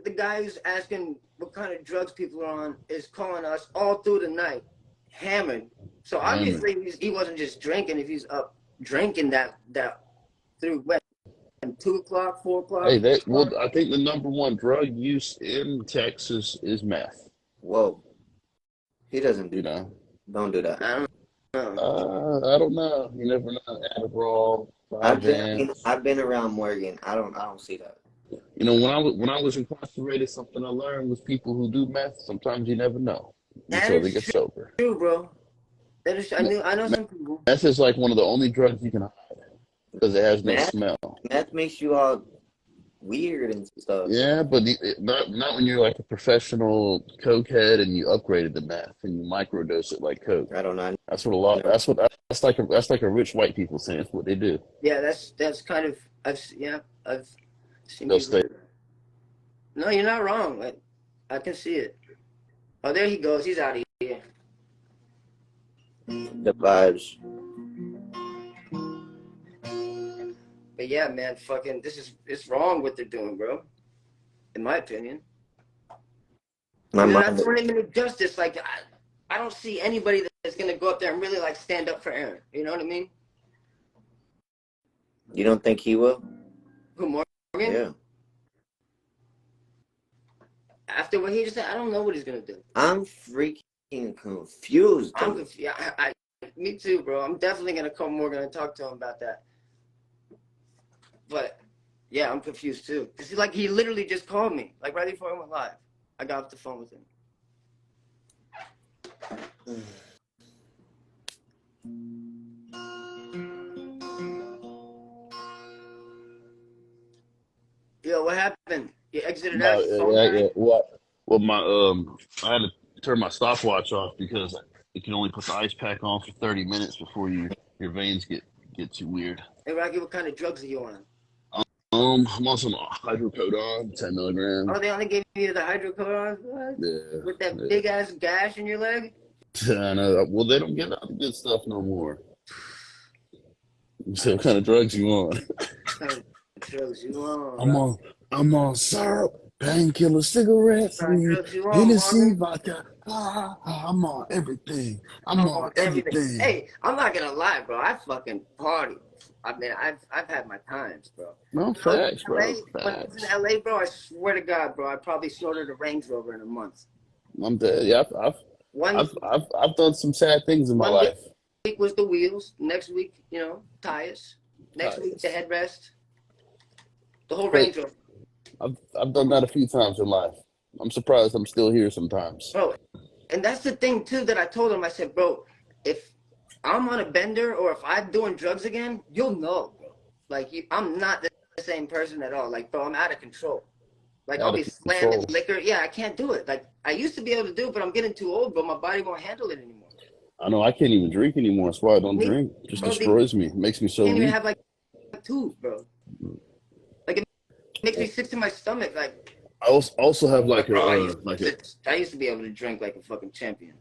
The guy who's asking what kind of drugs people are on is calling us all through the night, hammered. So Hammered. obviously he wasn't just drinking. If he's up drinking that through when 2 o'clock, 4 o'clock. Hey, well, I think the number one drug use in Texas is meth. Whoa. He doesn't do You that. know, Don't do that. I don't know. I don't know. You never know. Adderall, I've been around Morgan. I don't see that. You know, when I was incarcerated, something I learned was people who do meth, sometimes you never know That until they is get sober. true, bro. That is. I know some people. Meth is like one of the only drugs you can hide because it has no Meth? smell. Meth makes you all weird and stuff. Yeah, but not when you're like a professional cokehead and you upgraded the meth and you microdose it like coke. I don't know. That's what a lot. That's like a rich white people saying. That's what they do. Yeah, that's kind of. I've seen They'll people. stay. No, you're not wrong. I can see it. Oh, there he goes. He's out of here. The vibes. But yeah, man, fucking, it's wrong what they're doing, bro. In my opinion. My They're not mind. doing him any justice. Like, I don't see anybody that's gonna go up there and really like stand up for Aaron. You know what I mean? You don't think he will? Who, Morgan? Yeah. After what he just said, I don't know what he's gonna do. I'm freaking confused. I'm confused. Me too, bro. I'm definitely gonna call Morgan and talk to him about that. But yeah, I'm confused too. Cause he literally just called me, like right before I went live. I got off the phone with him. Yo, what happened? You exited out? Well, my I had to turn my stopwatch off because you can only put the ice pack on for 30 minutes before your veins get too weird. Hey, Rocky, what kind of drugs are you on? I'm on some hydrocodone, 10 milligrams. Oh, they only gave you the hydrocodone? What? Yeah, With that big ass gash in your leg? I know. Well, they don't give out the good stuff no more. So, what kind of drugs you on? What kind of drugs you on? I'm on syrup, painkiller, cigarettes, What kind of drugs you on, Hennessy, Morgan? vodka. I'm on everything. I'm Oh, on everything. everything. Hey, I'm not gonna lie, bro. I fucking party. I mean, I've had my times, bro. No, facts, bro. When I was Facts. in LA, bro, I swear to God, bro, I probably snorted a Range Rover in a month. I'm dead. Yeah, I've done some sad things in my One life. week was the wheels. Next week, tires. Next week, the headrest. The whole Range Rover. I've done that a few times in life. I'm surprised I'm still here sometimes. Bro, and that's the thing, too, that I told him. I said, bro, if I'm on a bender or if I'm doing drugs again, you'll know, bro. Like, I'm not the same person at all. Like, bro, I'm out of control. Like, I'll be slamming liquor. Yeah, I can't do it. Like, I used to be able to do it, but I'm getting too old, bro. My body won't handle it anymore. I know I can't even drink anymore. That's why I don't drink. It just destroys me. It makes me so can't weak. even have, like, a tooth, bro. Like, it makes me sick to my stomach. Like, I also have like I used to be able to drink like a fucking champion.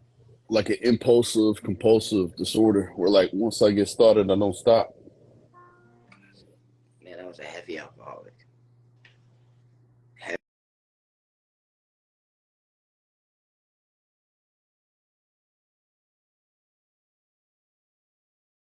Like an impulsive compulsive disorder where like once I get started I don't stop. Man, I was a heavy alcoholic.